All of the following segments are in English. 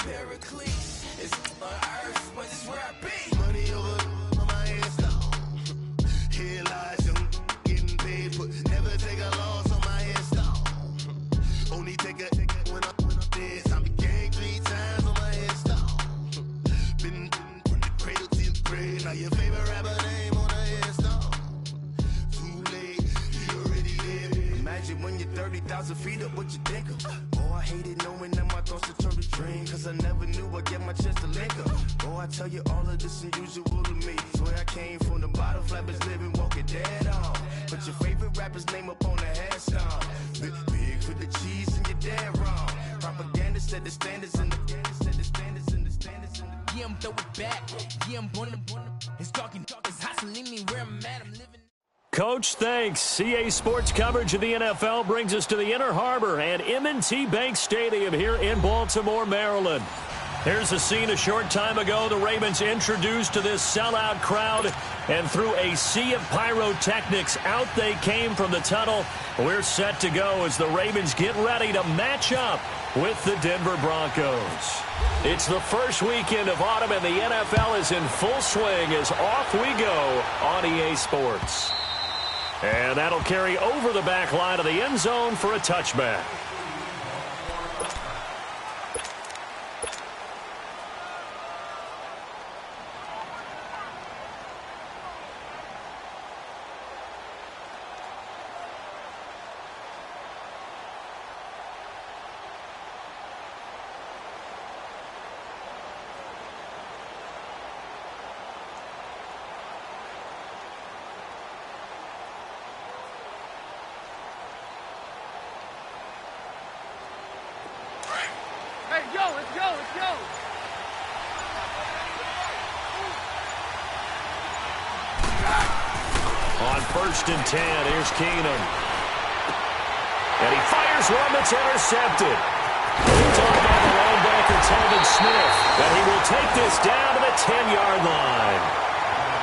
It's on earth, but it's where I be. Money over on my headstone. Here lies young, getting paid for. Never take a loss on my headstone. Only take a when I'm dead. I be gang 3 times on my headstone. Been from the cradle to the grave. Now your favorite rapper name on a headstone. Too late, you already there. Imagine when you're 30,000 feet up, what you think of? Oh, I hated knowing that my thoughts would turn to dream. Cause I never knew I'd get my chance to link up. Oh, I tell you all of this unusual to me. Swear I came from the bottom, flappers living, walking dead on. Put your favorite rapper's name up on the headstone. Big for the cheese and you're dead wrong. Propaganda said the standards in the yeah, I'm throw it back. Yeah, I'm on the it's talking, it's hustling me where I'm at. I'm living. Coach, thanks. CA Sports coverage of the NFL brings us to the Inner Harbor and M&T Bank Stadium here in Baltimore, Maryland. Here's a scene a short time ago. The Ravens introduced to this sellout crowd, and through a sea of pyrotechnics, out they came from the tunnel. We're set to go as the Ravens get ready to match up with the Denver Broncos. It's the first weekend of autumn, and the NFL is in full swing as off we go on EA Sports. And that'll carry over the back line of the end zone for a touchback. On 1st and 10, here's Keenum. And he fires one that's intercepted. Moved on by the linebacker, Telvin Smith. And he will take this down to the 10-yard line.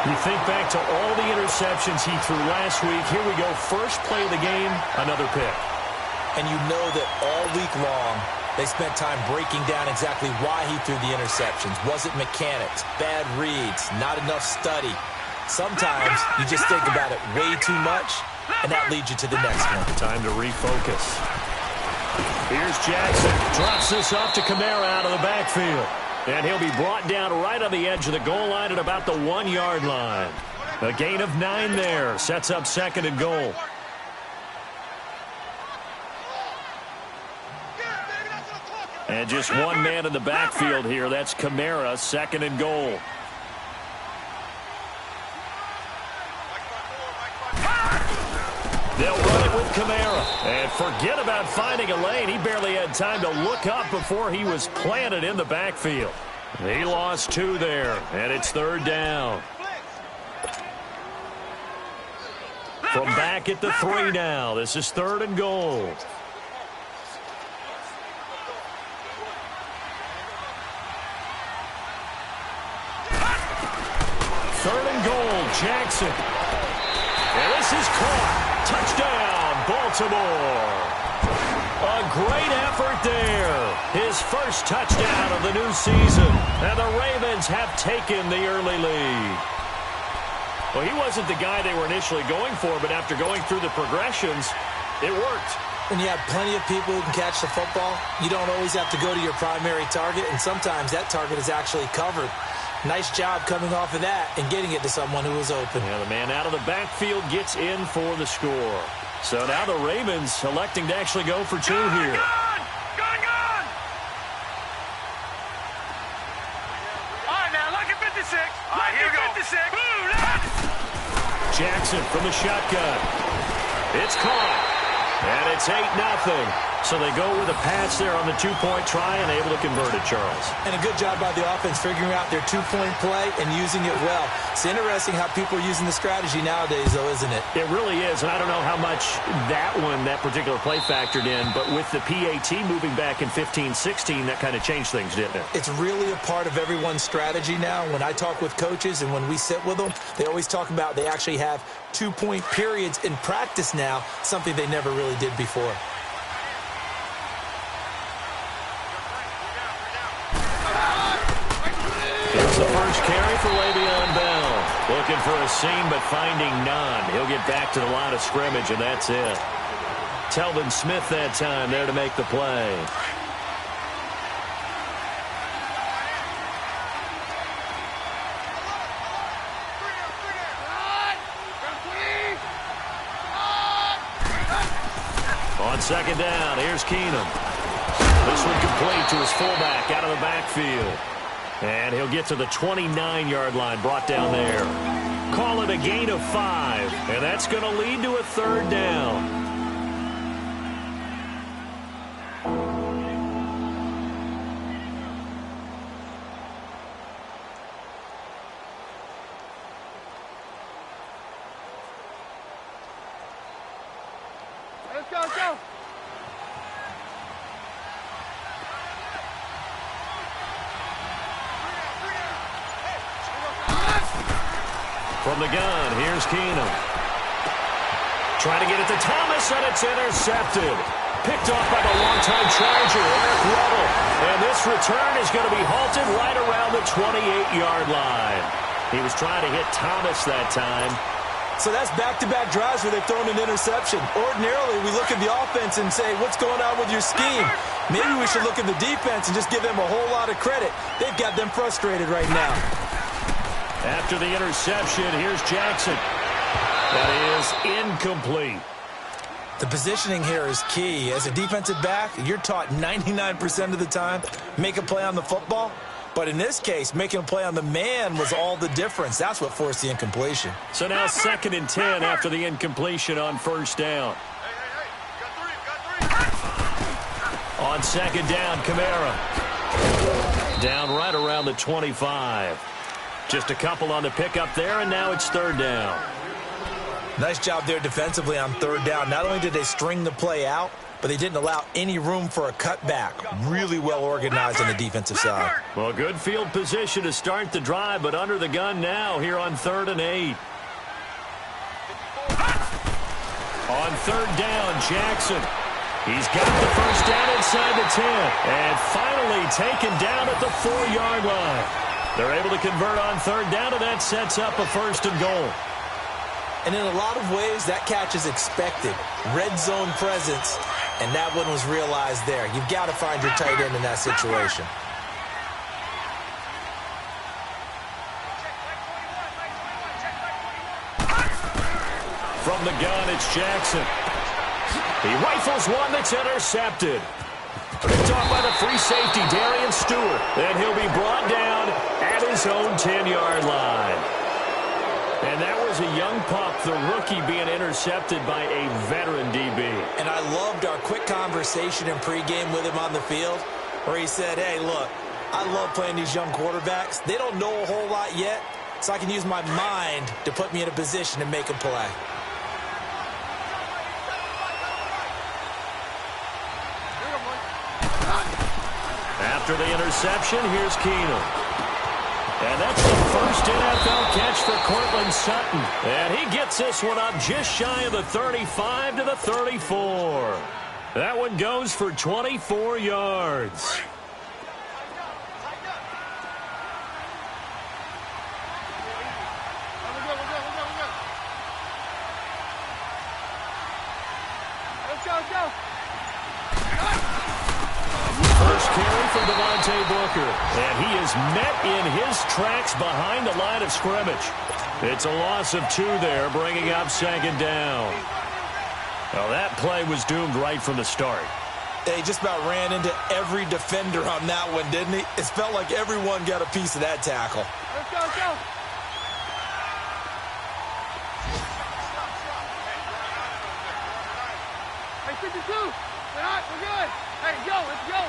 You think back to all the interceptions he threw last week. Here we go, first play of the game, another pick. And you know that all week long, they spent time breaking down exactly why he threw the interceptions. Was it mechanics, bad reads, not enough study? Sometimes you just think about it way too much, and that leads you to the next one. Time to refocus. Here's Jackson. Drops this off to Kamara out of the backfield. And he'll be brought down right on the edge of the goal line at about the 1-yard line. A gain of 9 there. Sets up 2nd and goal. And just one man in the backfield here. That's Kamara, 2nd and goal. They'll run it with Kamara. And forget about finding a lane. He barely had time to look up before he was planted in the backfield. He lost 2 there, and it's 3rd down. From back at the 3 now. This is 3rd and goal. 3rd and goal, Jackson. And this is caught. Touchdown, Baltimore. A great effort there. His first touchdown of the new season. And the Ravens have taken the early lead. Well, he wasn't the guy they were initially going for, but after going through the progressions, it worked. When you have plenty of people who can catch the football, you don't always have to go to your primary target, and sometimes that target is actually covered. Nice job coming off of that and getting it to someone who was open. Yeah, the man out of the backfield gets in for the score. So now the Ravens electing to actually go for 2 here. Gone! All right, now look at 56. All right, here we go. 56. Jackson from the shotgun. It's caught. And it's 8-0. So they go with a pass there on the 2-point try and able to convert it, Charles. And a good job by the offense figuring out their 2-point play and using it well. It's interesting how people are using the strategy nowadays, though, isn't it? It really is, and I don't know how much that particular play factored in, but with the PAT moving back in 15-16, that kind of changed things, didn't it? It's really a part of everyone's strategy now. When I talk with coaches and when we sit with them, they always talk about they actually have 2-point periods in practice now, something they never really did before. the first carry for Le'Veon Bell. Looking for a seam, but finding none. He'll get back to the line of scrimmage, and that's it. Telvin Smith that time there to make the play. On second down, here's Keenum. This one complete to his fullback out of the backfield. And he'll get to the 29-yard line, brought down there. Call it a gain of 5, and that's going to lead to a third down. Let's go, let's go. From the gun, here's Keenum. Trying to get it to Thomas, and it's intercepted. Picked off by the longtime Charger, Eric Weddle. And this return is going to be halted right around the 28-yard line. He was trying to hit Thomas that time. So that's back-to-back drives where they've thrown an interception. Ordinarily, we look at the offense and say, what's going on with your scheme? Maybe we should look at the defense and just give them a whole lot of credit. They've got them frustrated right now. After the interception, here's Jackson. That is incomplete. The positioning here is key. As a defensive back, you're taught 99% of the time, make a play on the football. But in this case, making a play on the man was all the difference. That's what forced the incompletion. So now 2nd and 10 after the incompletion on first down. On second down, Kamara. Down right around the 25. Just a couple on the pickup there, and now it's third down. Nice job there defensively on third down. Not only did they string the play out, but they didn't allow any room for a cutback. Really well organized on the defensive side. Well, good field position to start the drive, but under the gun now here on 3rd and 8. On third down, Jackson. He's got the first down inside the 10. And finally taken down at the 4-yard line. They're able to convert on third down, and that sets up a 1st and goal. And in a lot of ways, that catch is expected. Red zone presence, and that one was realized there. You've got to find your tight end in that situation. From the gun, it's Jackson. He rifles one that's intercepted. Picked off by the free safety, Darian Stewart. And he'll be brought down at his own 10-yard line. And that was a young pup, the rookie, being intercepted by a veteran DB. And I loved our quick conversation in pregame with him on the field, where he said, hey, look, I love playing these young quarterbacks. They don't know a whole lot yet, so I can use my mind to put me in a position to make a play. After the interception, here's Keenum. And that's the first NFL catch for Cortland Sutton. And he gets this one up just shy of the 35 to the 34. That one goes for 24 yards. Let's go. First carry from Devontae Booker. And he is met in his tracks behind the line of scrimmage. It's a loss of 2 there, bringing up 2nd down. Well, that play was doomed right from the start. They just about ran into every defender on that one, didn't he? It felt like everyone got a piece of that tackle. Let's go. Hey, 52. We're good. Hey, let's go.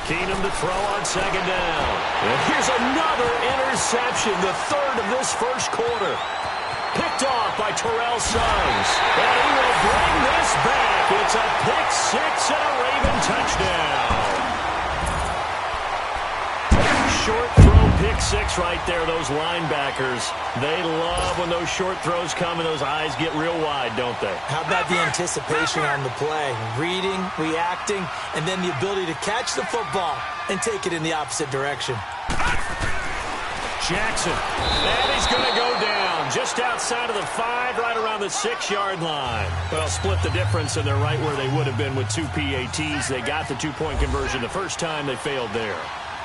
Keenum to throw on 2nd down. And here's another interception, the 3rd of this first quarter. Picked off by Terrell Suggs. And he will bring this back. It's a pick-6 and a Raven touchdown. Short throw, pick-6 6 right there, those linebackers. They love when those short throws come and those eyes get real wide, don't they? How about the anticipation on the play? Reading, reacting, and then the ability to catch the football and take it in the opposite direction. Jackson, and he's going to go down just outside of the 5, right around the 6-yard line. Well, split the difference, and they're right where they would have been with 2 PATs. They got the 2-point conversion the first time. They failed there.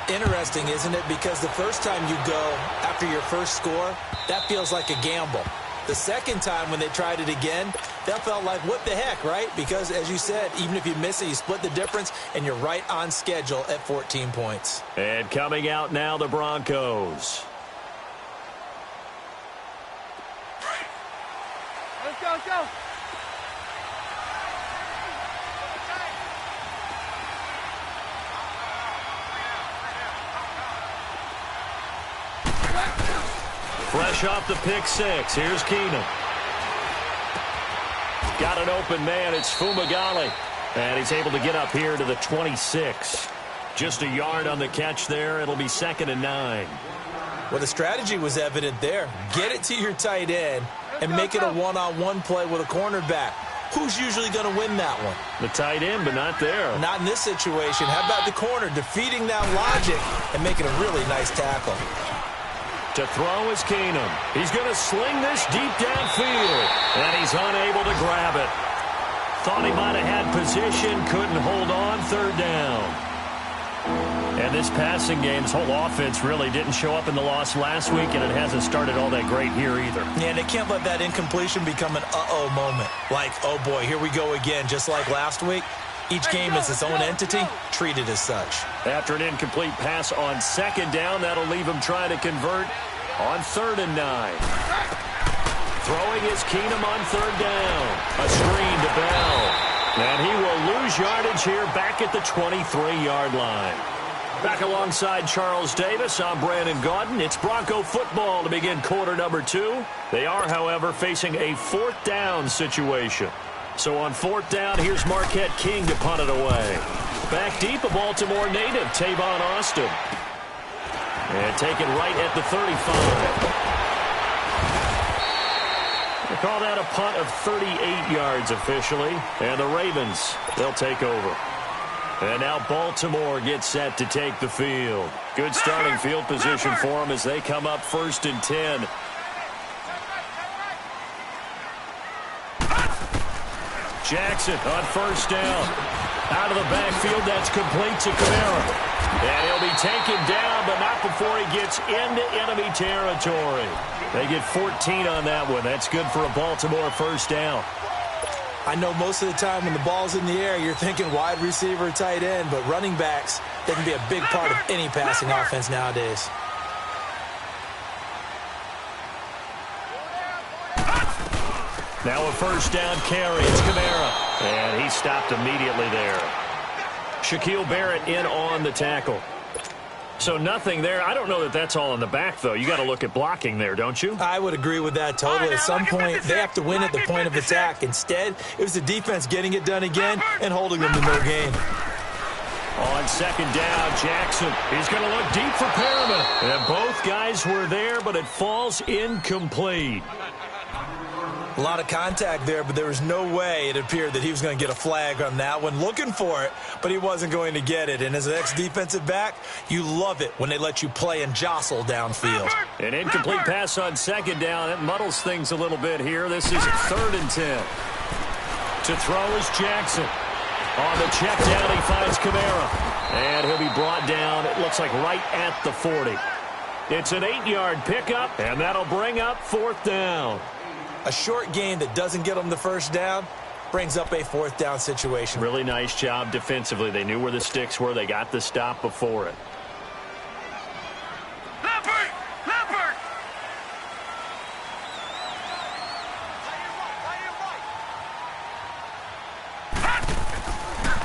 Interesting, isn't it? Because the first time you go after your first score, that feels like a gamble. The second time when they tried it again, that felt like, what the heck, right? Because, as you said, even if you miss it, you split the difference, and you're right on schedule at 14 points. And coming out now, the Broncos. Let's go, let's go. Fresh off the pick 6. Here's Keenum. Got an open man. It's Fumagalli. And he's able to get up here to the 26. Just a yard on the catch there. It'll be 2nd and 9. Well, the strategy was evident there. Get it to your tight end and make it a one-on-one play with a cornerback. Who's usually going to win that one? The tight end, but not there. Not in this situation. How about the corner defeating that logic and making a really nice tackle? To throw is Keenum. He's going to sling this deep downfield, and he's unable to grab it. Thought he might have had position, couldn't hold on, 3rd down. And this passing game, this whole offense really didn't show up in the loss last week, and it hasn't started all that great here either. Yeah, and they can't let that incompletion become an uh-oh moment. Like, oh boy, here we go again, just like last week. Each game is its own entity, treated as such. After an incomplete pass on 2nd down, that'll leave him trying to convert on 3rd and 9. Throwing is Keenum on 3rd down. A screen to Bell. And he will lose yardage here back at the 23-yard line. Back alongside Charles Davis, I'm Brandon Gaudin. It's Bronco football to begin quarter number 2. They are, however, facing a 4th down situation. So on 4th down, here's Marquette King to punt it away. Back deep, a Baltimore native, Tavon Austin. And taken right at the 35. They call that a punt of 38 yards officially. And the Ravens, they'll take over. And now Baltimore gets set to take the field. Good starting field position for them as they come up 1st and 10. Jackson on 1st down. Out of the backfield, that's complete to Kamara. And he'll be taken down, but not before he gets into enemy territory. They get 14 on that one. That's good for a Baltimore 1st down. I know most of the time when the ball's in the air, you're thinking wide receiver, tight end, but running backs, they can be a big part of any passing offense nowadays. Now a 1st down carry. It's Kamara. And he stopped immediately there. Shaquille Barrett in on the tackle. So nothing there. I don't know that that's all in the back, though. You got to look at blocking there, don't you? I would agree with that totally. At some point, they have to win at the point of attack. Instead, it was the defense getting it done again and holding them to no gain. On 2nd down, Jackson. He's going to look deep for Perriman. And both guys were there, but it falls incomplete. A lot of contact there, but there was no way it appeared that he was going to get a flag on that one. Looking for it, but he wasn't going to get it. And as an ex-defensive back, you love it when they let you play and jostle downfield. An incomplete pass on 2nd down. It muddles things a little bit here. This is 3rd and 10. To throw is Jackson. On the check down, he finds Kamara. And he'll be brought down, it looks like right at the 40. It's an 8-yard pickup, and that'll bring up 4th down. A short gain that doesn't get them the 1st down brings up a 4th down situation. Really nice job defensively. They knew where the sticks were. They got the stop before it.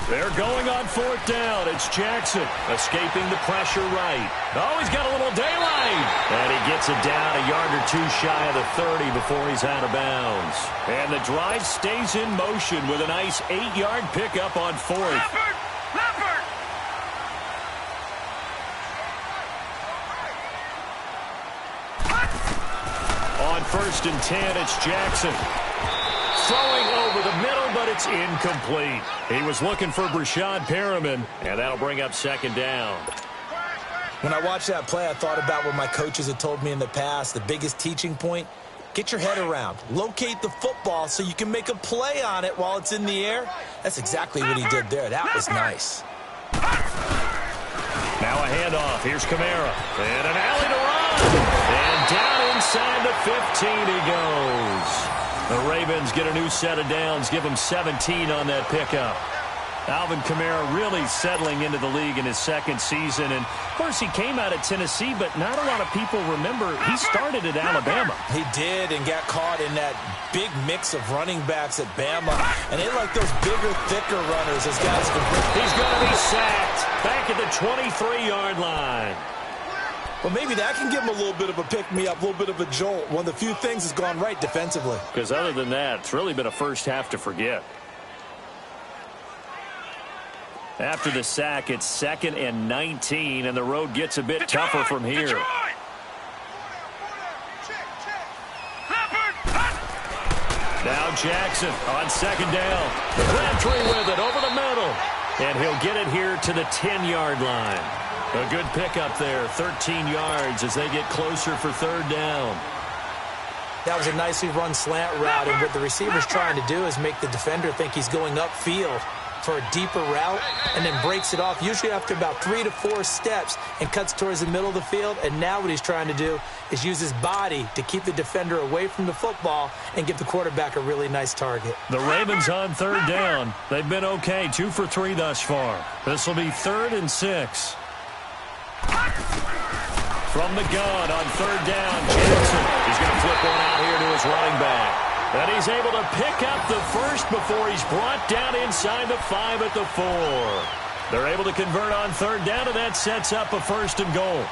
They're going on 4th down. It's Jackson escaping the pressure right. Oh, he's got a little daylight. And he gets it down a yard or 2 shy of the 30 before he's out of bounds. And the drive stays in motion with a nice 8-yard pickup on 4th. 1st and 10. It's Jackson. Throwing over the middle, but it's incomplete. He was looking for Brashad Perriman, and that'll bring up 2nd down. When I watched that play, I thought about what my coaches had told me in the past. The biggest teaching point, get your head around. Locate the football so you can make a play on it while it's in the air. That's exactly what he did there. That was nice. Now a handoff. Here's Kamara. And an alley to run. And down inside the 15 he goes. The Ravens get a new set of downs, give him 17 on that pickup. Alvin Kamara really settling into the league in his 2nd season. And, of course, he came out of Tennessee, but not a lot of people remember he started at Alabama. He did and got caught in that big mix of running backs at Bama. And they like those bigger, thicker runners as guys can bring. He's going to be sacked back at the 23-yard line. Well, maybe that can give him a little bit of a pick-me-up, a little bit of a jolt. One of the few things that's gone right defensively. Because other than that, it's really been a first half to forget. After the sack, it's 2nd and 19, and the road gets a bit tougher from here. Now Jackson on 2nd down. Crabtree with it over the middle. And he'll get it here to the 10-yard line. A good pickup there, 13 yards as they get closer for 3rd down. That was a nicely run slant route, and what the receiver's trying to do is make the defender think he's going upfield for a deeper route and then breaks it off, usually after about 3 to 4 steps, and cuts towards the middle of the field. And now what he's trying to do is use his body to keep the defender away from the football and give the quarterback a really nice target. The Ravens on 3rd down. They've been okay, 2 for 3 thus far. This will be 3rd and 6. From the gun on 3rd down, Jackson. He's going to flip one out here to his running back. And he's able to pick up the first before he's brought down inside the 5 at the 4. They're able to convert on 3rd down, and that sets up a 1st and goal.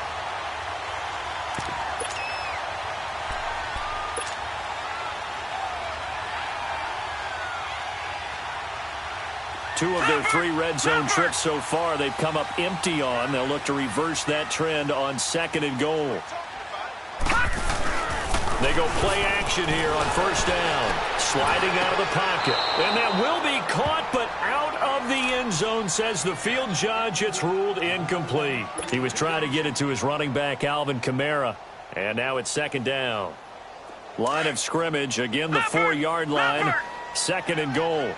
Two of their 3 red zone trips so far they've come up empty on. They'll look to reverse that trend on 2nd and goal. They go play action here on 1st down. Sliding out of the pocket. And that will be caught, but out of the end zone, says the field judge. It's ruled incomplete. He was trying to get it to his running back, Alvin Kamara. And now it's 2nd down. Line of scrimmage, again the 4-yard line. 2nd and goal.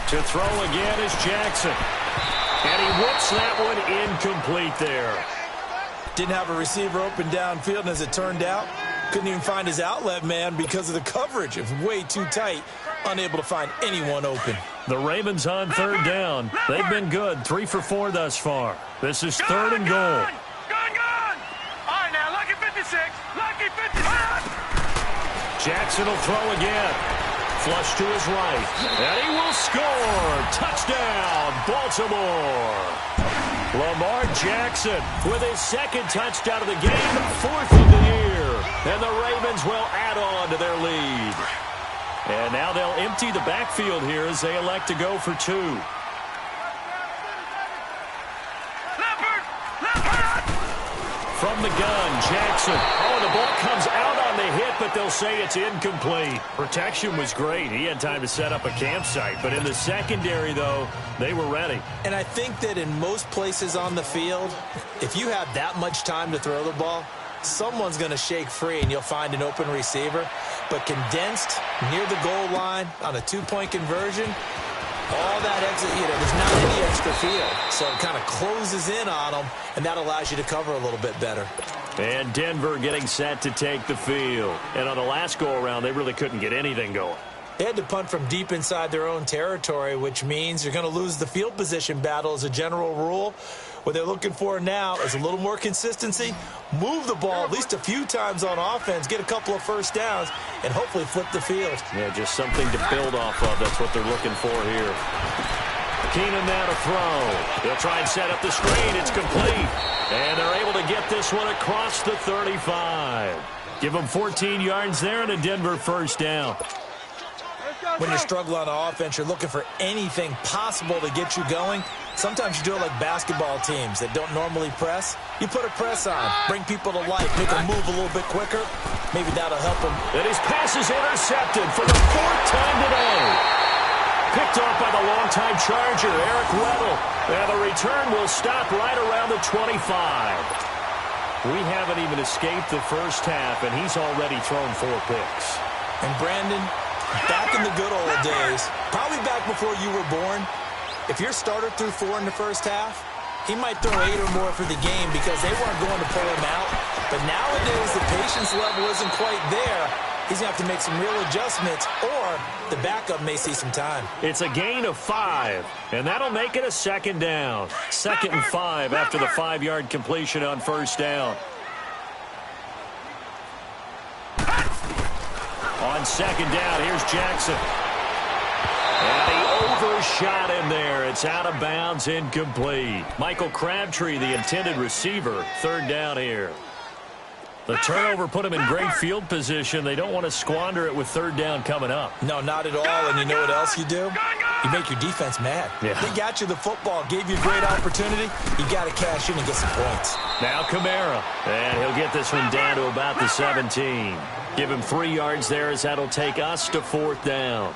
To throw again is Jackson. And he whips that one incomplete there. Didn't have a receiver open downfield, and as it turned out, couldn't even find his outlet man because of the coverage. It was way too tight, unable to find anyone open. The Ravens on 3rd down. They've been good, 3 for 4 thus far. This is 3rd and goal. Gone! All right, now, lucky 56. Lucky 56. Jackson will throw again. Flush to his right. And he will score. Touchdown, Baltimore. Lamar Jackson with his 2nd touchdown of the game, 4th of the year. And the Ravens will add on to their lead. And now they'll empty the backfield here as they elect to go for 2. From the gun, Jackson. Oh, the ball comes out on the hit, but they'll say it's incomplete. Protection was great. He had time to set up a campsite. But in the secondary, though, they were ready. And I think that in most places on the field, if you have that much time to throw the ball, someone's going to shake free and you'll find an open receiver. But condensed near the goal line on a 2-point conversion, all that exit, there's not any extra field. So it kind of closes in on them, and that allows you to cover a little bit better. And Denver getting set to take the field. And on the last go-around, they really couldn't get anything going. They had to punt from deep inside their own territory, which means you're going to lose the field position battle as a general rule. What they're looking for now is a little more consistency, move the ball at least a few times on offense, get a couple of 1st downs, and hopefully flip the field. Yeah, just something to build off of. That's what they're looking for here. Keenan now to throw. They'll try and set up the screen. It's complete. And they're able to get this one across the 35. Give them 14 yards there and a Denver 1st down. Let's When you're struggling on offense, you're looking for anything possible to get you going. Sometimes you do it like basketball teams that don't normally press. You put a press on, bring people to life, make them move a little bit quicker. Maybe that'll help them. And his pass is intercepted for the 4th time today. Picked off by the longtime Charger, Eric Weddle. And the return will stop right around the 25. We haven't even escaped the first half, and he's already thrown 4 picks. And Brandon, back in the good old days, probably back before you were born, if your starter threw 4 in the first half, he might throw 8 or more for the game because they weren't going to pull him out. But nowadays, the patience level isn't quite there. He's going to have to make some real adjustments, or the backup may see some time. It's a gain of 5, and that'll make it a 2nd down. 2nd and 5 after the 5-yard completion on 1st down. On 2nd down, here's Jackson. And he overshot him there. It's out of bounds, incomplete. Michael Crabtree, the intended receiver, 3rd down here. The turnover put him in great field position. They don't want to squander it with 3rd down coming up. No, not at all. And you know what else you do? You make your defense mad. Yeah. They got you the football, gave you a great opportunity. You got to cash in and get some points. Now Kamara. And he'll get this one down to about the 17. Give him 3 yards there as that'll take us to 4th down.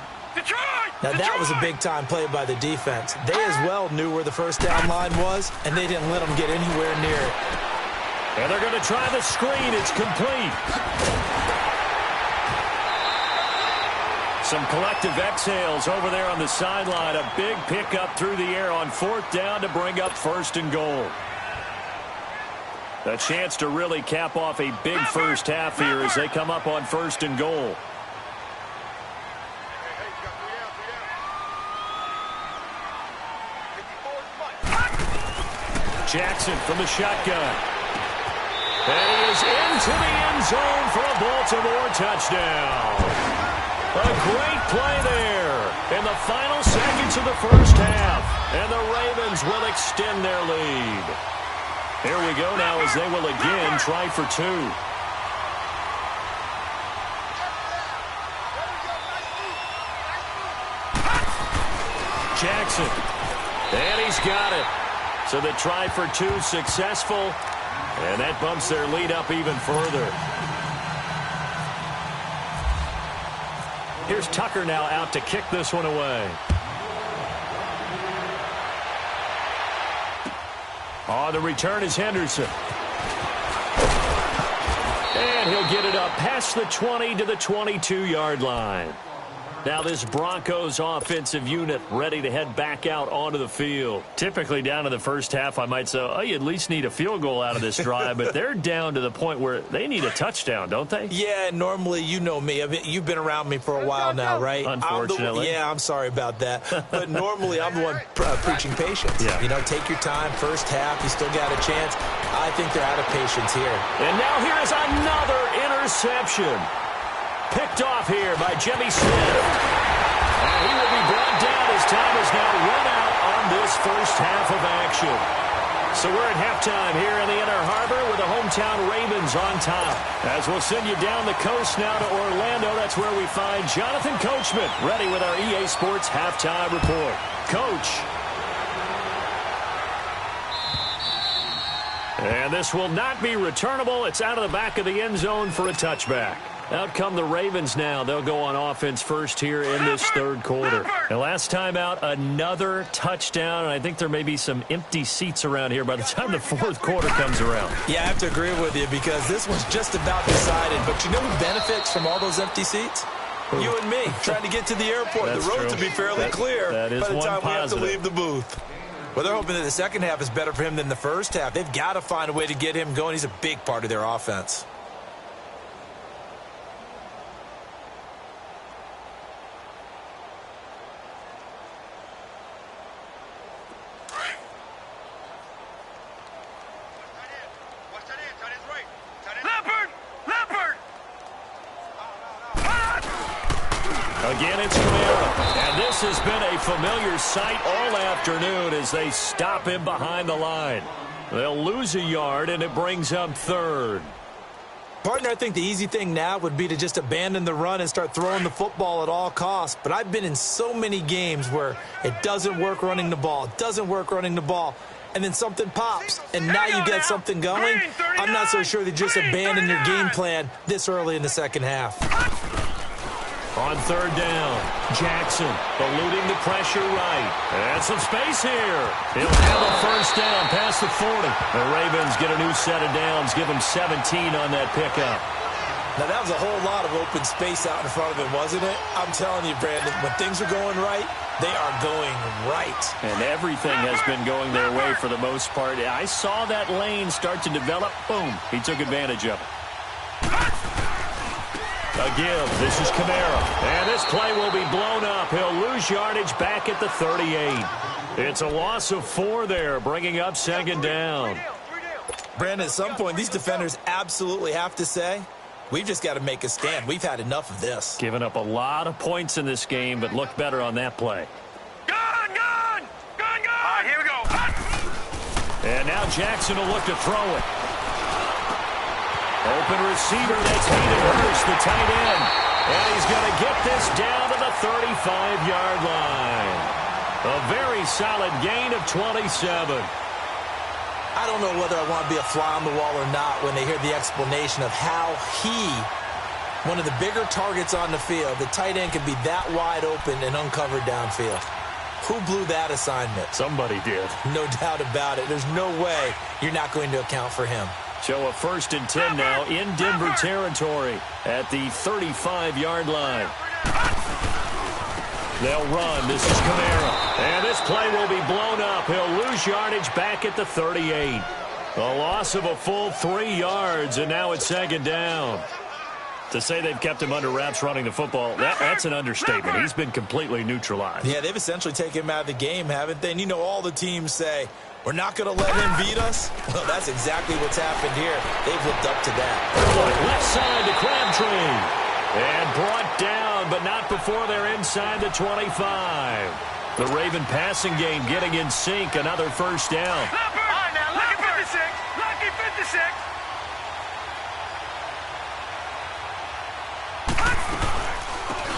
Now, that was a big-time play by the defense. They as well knew where the 1st down line was, and they didn't let them get anywhere near it. And they're going to try the screen. It's complete. Some collective exhales over there on the sideline. A big pickup through the air on 4th down to bring up 1st and goal. A chance to really cap off a big first half here as they come up on 1st and goal. Jackson from the shotgun. And he is into the end zone for a Baltimore touchdown. A great play there in the final seconds of the first half. And the Ravens will extend their lead. Here we go now as they will again try for 2. Jackson. And he's got it. So the try for 2 successful, and that bumps their lead up even further. Here's Tucker now out to kick this one away. On the return is Henderson. And he'll get it up past the 20 to the 22-yard line. Now this Broncos offensive unit ready to head back out onto the field. Typically down to the first half, I might say, oh, you at least need a field goal out of this drive, but they're down to the point where they need a touchdown, don't they? Yeah, normally, you know me. You've been around me for a while now, right? Unfortunately. I'm sorry about that. But normally, I'm the one preaching patience. Yeah. You know, take your time. First half, you still got a chance. I think they're out of patience here. And now here is another interception. Picked off here by Jimmy Smith. And he will be brought down as time is now run out on this first half of action. So we're at halftime here in the Inner Harbor with the hometown Ravens on top. As we'll send you down the coast now to Orlando, that's where we find Jonathan Coachman ready with our EA Sports Halftime Report. Coach. And this will not be returnable. It's out of the back of the end zone for a touchback. Out come the Ravens now. They'll go on offense first here in this 3rd quarter. And last time out, another touchdown. And I think there may be some empty seats around here by the time the 4th quarter comes around. Yeah, I have to agree with you because this one's just about decided. But you know who benefits from all those empty seats? You and me, trying to get to the airport. That's the road true. to be fairly clear that is by the one time positive. we have to leave the booth. Well, they're hoping that the second half is better for him than the first half. They've got to find a way to get him going. He's a big part of their offense. Again, it's Kamara. And this has been a familiar sight all afternoon as they stop him behind the line. They'll lose a yard, and it brings up 3rd. Partner, I think the easy thing now would be to just abandon the run and start throwing the football at all costs. But I've been in so many games where it doesn't work running the ball, and then something pops, and now you get something going. I'm not so sure they just abandon your game plan this early in the second half. On third down, Jackson eluding the pressure right. And some space here. He'll have a first down past the 40. The Ravens get a new set of downs, give them 17 on that pickup. Now, that was a whole lot of open space out in front of him, wasn't it? I'm telling you, Brandon, when things are going right, they are going right. And everything has been going their way for the most part. I saw that lane start to develop. Boom. He took advantage of it. A give. This is Kamara. And this play will be blown up. He'll lose yardage back at the 38. It's a loss of 4 there, bringing up second down. Brandon, at some point, these defenders absolutely have to say, we've just got to make a stand. We've had enough of this. Giving up a lot of points in this game, but looked better on that play. Gun! Here we go. And now Jackson will look to throw it. Open receiver, that's Hayden Hurst, the tight end. And he's going to get this down to the 35-yard line. A very solid gain of 27. I don't know whether I want to be a fly on the wall or not when they hear the explanation of how one of the bigger targets on the field, the tight end can be that wide open and uncovered downfield. Who blew that assignment? Somebody did. No doubt about it. There's no way you're not going to account for him. So a 1st and 10 now in Denver territory at the 35-yard line. They'll run. This is Kamara. And this play will be blown up. He'll lose yardage back at the 38. A loss of a full 3 yards, and now it's second down. To say they've kept him under wraps running the football, that's an understatement. He's been completely neutralized. Yeah, they've essentially taken him out of the game, haven't they? And you know all the teams say, we're not going to let him beat us. Well, that's exactly what's happened here. They've lived up to that. Left side to Crabtree. And brought down, but not before they're inside the 25. The Raven passing game getting in sync. Another first down. All right, now, lucky 56. Lucky 56.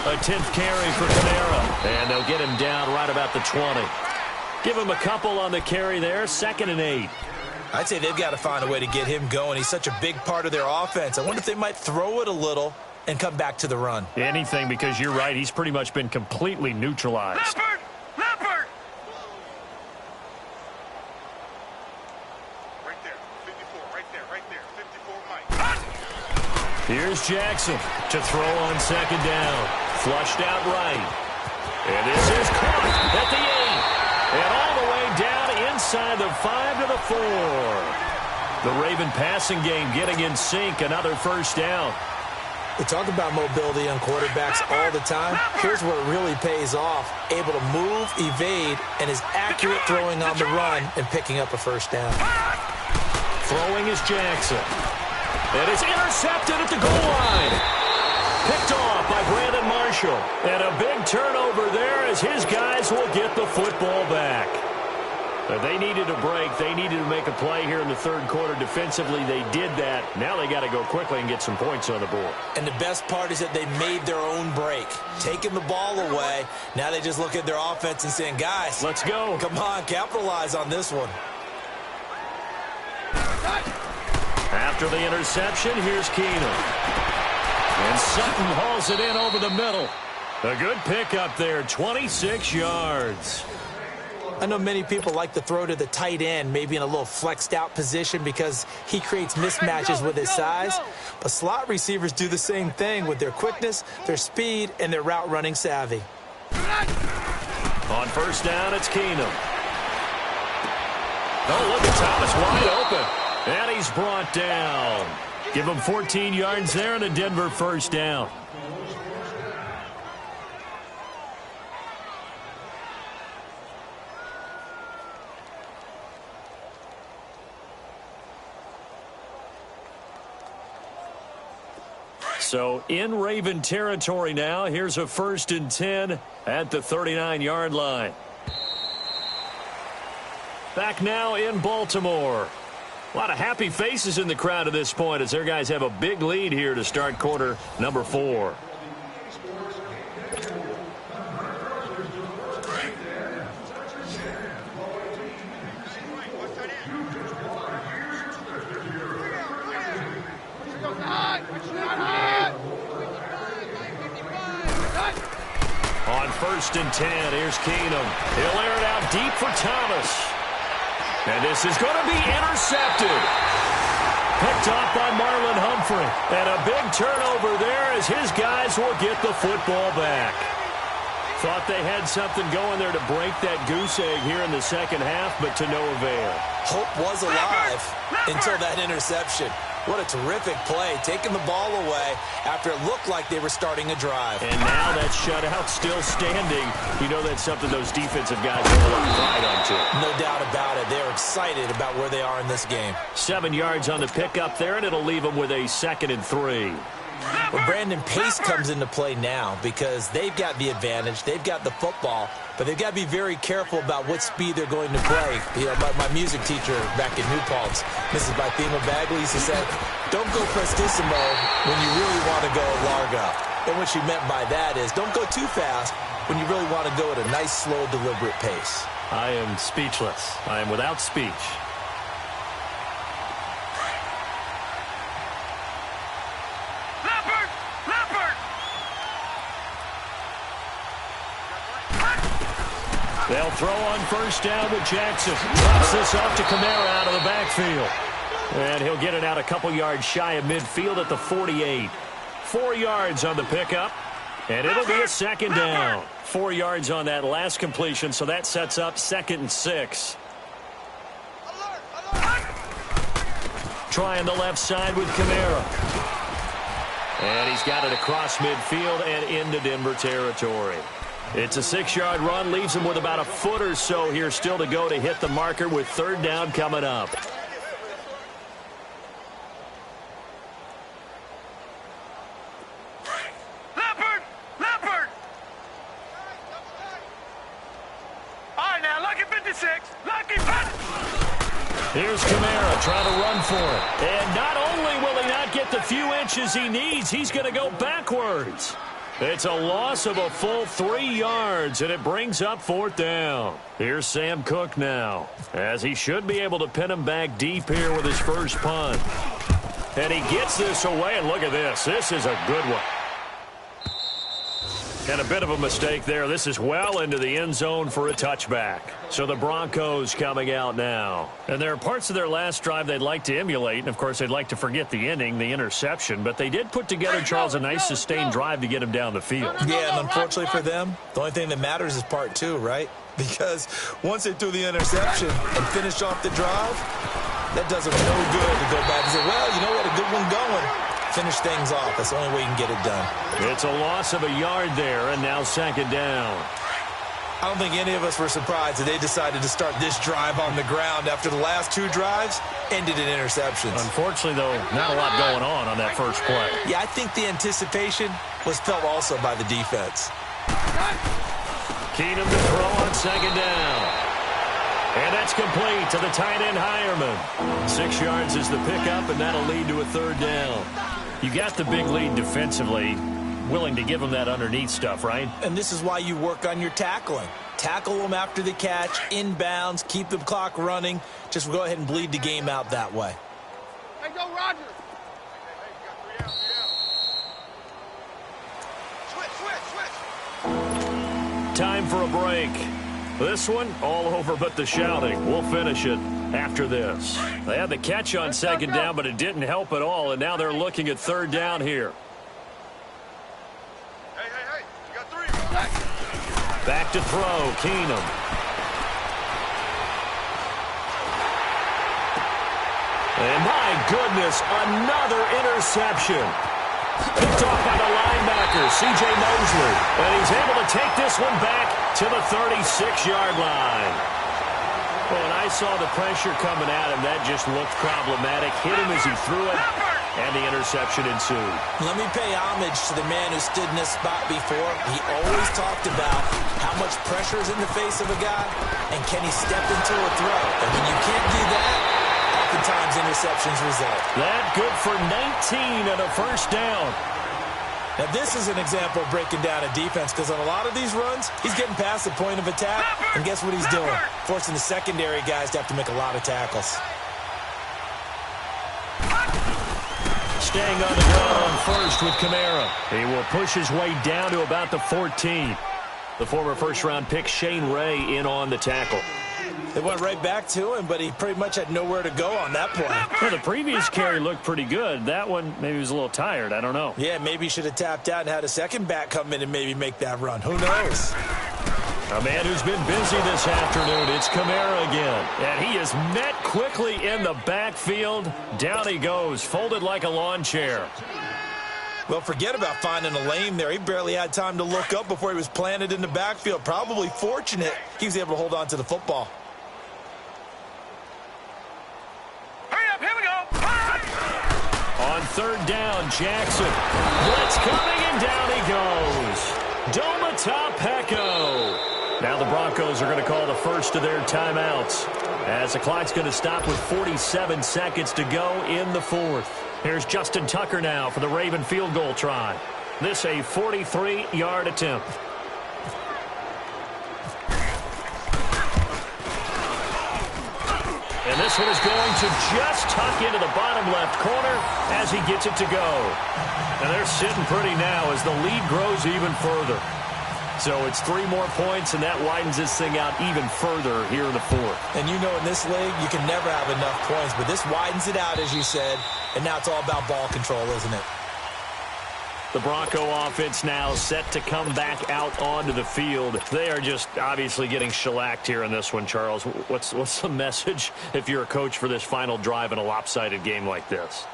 A 10th carry for Kamara. And they'll get him down right about the 20. Give him a couple on the carry there. 2nd and 8. I'd say they've got to find a way to get him going. He's such a big part of their offense. I wonder if they might throw it a little and come back to the run. Anything, because you're right. He's pretty much been completely neutralized. Leopard! Right there. 54. Right there. 54, Mike. Here's Jackson to throw on second down. Flushed out right. And this is caught at the 8. And all the way down inside the 5 to the 4. The Raven passing game getting in sync. Another first down. We talk about mobility on quarterbacks all the time. Here's where it really pays off. Able to move, evade, and is accurate throwing on the run and picking up a first down. Throwing is Jackson. And it's intercepted at the goal line. Picked off by Brandon Marshall. And a big turnover there as his guys will get the football back. They needed a break. They needed to make a play here in the third quarter. Defensively, they did that. Now they got to go quickly and get some points on the board. And the best part is that they made their own break. Taking the ball away. Now they just look at their offense and saying, guys, let's go. Come on, capitalize on this one. After the interception, here's Keenum. And Sutton hauls it in over the middle. A good pickup there, 26 yards. I know many people like to throw to the tight end, maybe in a little flexed out position because he creates mismatches with his size. But slot receivers do the same thing with their quickness, their speed, and their route running savvy. On first down, it's Keenum. Oh, look at Thomas wide open. And he's brought down. Give him 14 yards there and a Denver first down. So in Raven territory now. Here's a 1st and 10 at the 39-yard line. Back now in Baltimore. A lot of happy faces in the crowd at this point as their guys have a big lead here to start quarter number 4. On 1st and 10, here's Keenum. He'll air it out deep for Thomas. And this is going to be intercepted. Picked off by Marlon Humphrey. And a big turnover there as his guys will get the football back. Thought they had something going there to break that goose egg here in the second half, but to no avail. Hope was alive until that interception. What a terrific play, taking the ball away after it looked like they were starting a drive. And now that shutout still standing. You know that's something those defensive guys have a lot of pride onto. No doubt about it. They're excited about where they are in this game. 7 yards on the pickup there, and it'll leave them with a 2nd and 3. Well, Brandon, pace comes into play now because they've got the advantage. They've got the football, but they've got to be very careful about what speed they're going to play. You know, my music teacher back in New Paltz, Mrs. Bythema Bagley, used to say, don't go prestissimo when you really want to go largo. And what she meant by that is don't go too fast when you really want to go at a nice, slow, deliberate pace. I am speechless. I am without speech. They'll throw on 1st down with Jackson. Drops this off to Kamara out of the backfield. And he'll get it out a couple yards shy of midfield at the 48. 4 yards on the pickup. And it'll be a 2nd down. 4 yards on that last completion, so that sets up 2nd and 6. Trying the left side with Kamara. And he's got it across midfield and into Denver territory. It's a 6-yard run, leaves him with about a foot or so here still to go to hit the marker with 3rd down coming up. Leopard! All right, now, Lucky 56. Lucky 50. Here's Kamara trying to run for it. And not only will he not get the few inches he needs, he's going to go backwards. It's a loss of a full 3 yards, and it brings up 4th down. Here's Sam Cook now, as he should be able to pin him back deep here with his first punt. And he gets this away, and look at this. This is a good one. And a bit of a mistake there. This is well into the end zone for a touchback. So the Broncos coming out now. And there are parts of their last drive they'd like to emulate. And, of course, they'd like to forget the ending, the interception. But they did put together, Charles, a nice sustained drive to get him down the field. Yeah, and unfortunately for them, the only thing that matters is part 2, right? Because once they threw the interception and finished off the drive, that does them no good to go back and say, well, you know what, a good one going. Finish things off. That's the only way you can get it done. It's a loss of a yard there, and now 2nd down. I don't think any of us were surprised that they decided to start this drive on the ground after the last 2 drives ended in interceptions. Unfortunately, though, not a lot going on that first play. Yeah, I think the anticipation was felt also by the defense. Keenum to throw on 2nd down. And that's complete to the tight end Hireman. 6 yards is the pickup, and that'll lead to a 3rd down. You got the big lead defensively, willing to give them that underneath stuff, right? And this is why you work on your tackling. Tackle them after the catch, inbounds, keep the clock running. Just go ahead and bleed the game out that way. Hey, go Roger. Switch. Time for a break. This one, all over but the shouting. We'll finish it after this. They had the catch on 2nd down, but it didn't help at all, and now they're looking at 3rd down here. Hey, you got 3. Back to throw, Keenum. And my goodness, another interception. Picked off by the linebacker, C.J. Mosley. And he's able to take this one back to the 36-yard line. Well, when I saw the pressure coming at him, that just looked problematic. Hit him as he threw it, and the interception ensued. Let me pay homage to the man who stood in this spot before. He always talked about how much pressure is in the face of a guy, and can he step into a throw. And when you can't do that, oftentimes interceptions result. That good for 19 and a first down. Now, this is an example of breaking down a defense because on a lot of these runs, he's getting past the point of attack, and guess what he's doing? Forcing the secondary guys to have to make a lot of tackles. Staying on the ground on first with Kamara. He will push his way down to about the 14. The former first-round pick Shane Ray in on the tackle. They went right back to him, but he pretty much had nowhere to go on that play. Well, the previous carry looked pretty good. That one, maybe he was a little tired. I don't know. Yeah, maybe he should have tapped out and had a second back come in and maybe make that run. Who knows? A man who's been busy this afternoon, it's Kamara again. And he is met quickly in the backfield. Down he goes, folded like a lawn chair. Well, forget about finding a lane there. He barely had time to look up before he was planted in the backfield. Probably fortunate he was able to hold on to the football. Hurry up, here we go. On third down, Jackson. Blitz coming, and down he goes. Domata Peko. Now the Broncos are going to call the first of their timeouts, as the clock's going to stop with 47 seconds to go in the fourth. Here's Justin Tucker now for the Raven field goal try. This a 43-yard attempt. And this one is going to just tuck into the bottom left corner as he gets it to go. And they're sitting pretty now as the lead grows even further. So it's 3 more points, and that widens this thing out even further here in the fourth. And you know in this league, you can never have enough points, but this widens it out, as you said, and now it's all about ball control, isn't it? The Bronco offense now set to come back out onto the field. They are just obviously getting shellacked here in this one, Charles. What's the message if you're a coach for this final drive in a lopsided game like this?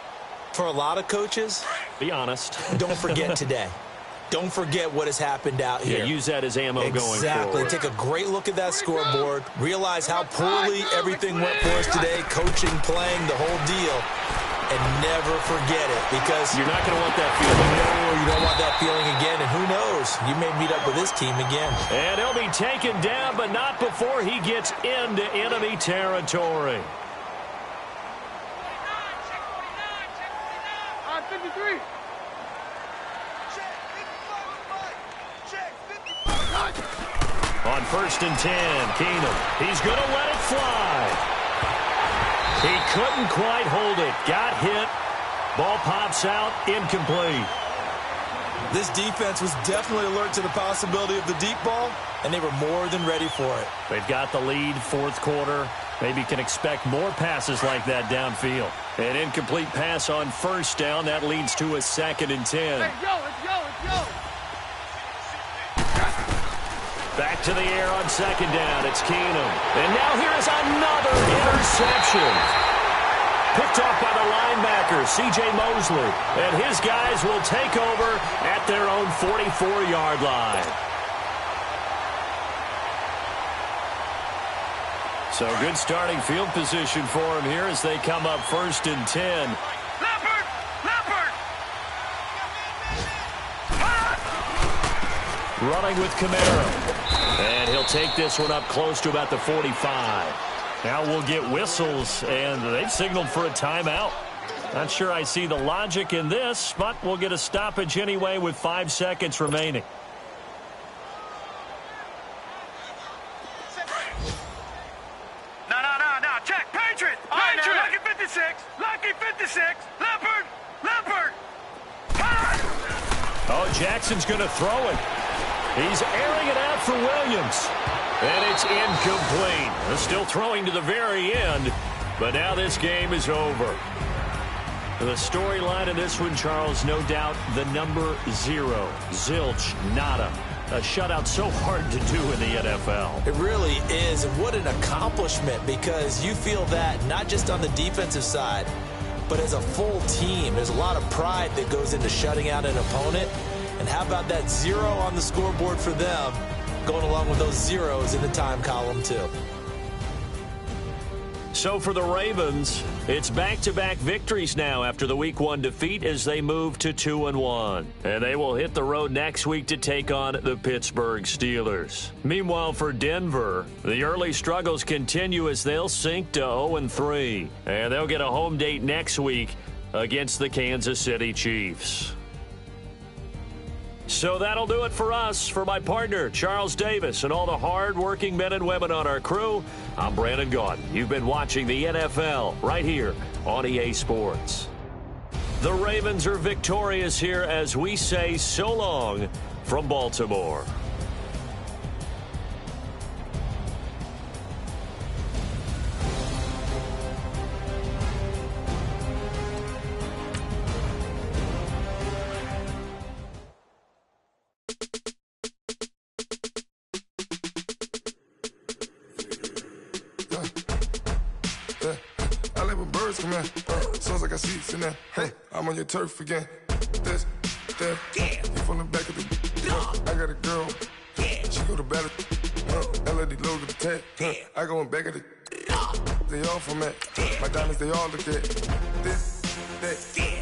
For a lot of coaches, be honest. Don't forget today. Don't forget what has happened out here. Yeah, use that as ammo going forward. Exactly. Take a great look at that scoreboard. Realize how poorly everything went for us today. Coaching, playing, the whole deal. And never forget it, because you're not going to want that feeling. No, you don't want that feeling again. And who knows? You may meet up with this team again. And he'll be taken down, but not before he gets into enemy territory. On 53. On first and 10, Keenum. He's going to let it fly. He couldn't quite hold it. Got hit. Ball pops out. Incomplete. This defense was definitely alert to the possibility of the deep ball, and they were more than ready for it. They've got the lead, fourth quarter. Maybe can expect more passes like that downfield. An incomplete pass on first down. That leads to a 2nd and 10. Let's go, let's go, let's go. Back to the air on second down. It's Keenum. And now here is another interception. Picked off by the linebacker, C.J. Mosley. And his guys will take over at their own 44-yard line. So good starting field position for him here as they come up first and 10. Running with Kamara. And he'll take this one up close to about the 45. Now we'll get whistles, and they've signaled for a timeout. Not sure I see the logic in this, but we'll get a stoppage anyway with 5 seconds remaining. No. Check. Patriot. Lucky 56. Lucky 56. Leopard. Oh, Jackson's going to throw it. He's airing it out for Williams. And it's incomplete. They're still throwing to the very end, but now this game is over. The storyline in this one, Charles, no doubt the number 0. Zilch, nada. A shutout so hard to do in the NFL. It really is, and what an accomplishment, because you feel that not just on the defensive side, but as a full team. There's a lot of pride that goes into shutting out an opponent. And how about that 0 on the scoreboard for them, going along with those zeros in the time column, too. So for the Ravens, it's back-to-back victories now after the Week 1 defeat as they move to 2-1. And they will hit the road next week to take on the Pittsburgh Steelers. Meanwhile, for Denver, the early struggles continue as they'll sink to 0-3. And they'll get a home date next week against the Kansas City Chiefs. So that'll do it for us. For my partner, Charles Davis, and all the hard-working men and women on our crew, I'm Brandon Gaudin. You've been watching the NFL right here on EA Sports. The Ravens are victorious here as we say so long from Baltimore. Come here, sounds like I see it in there. Hey, I'm on your turf again. This, that, you from the back of the. I got a girl, she go to battle. LED logo the tag. I go in back of the. They all from that. My diamonds, they all look at. This, that.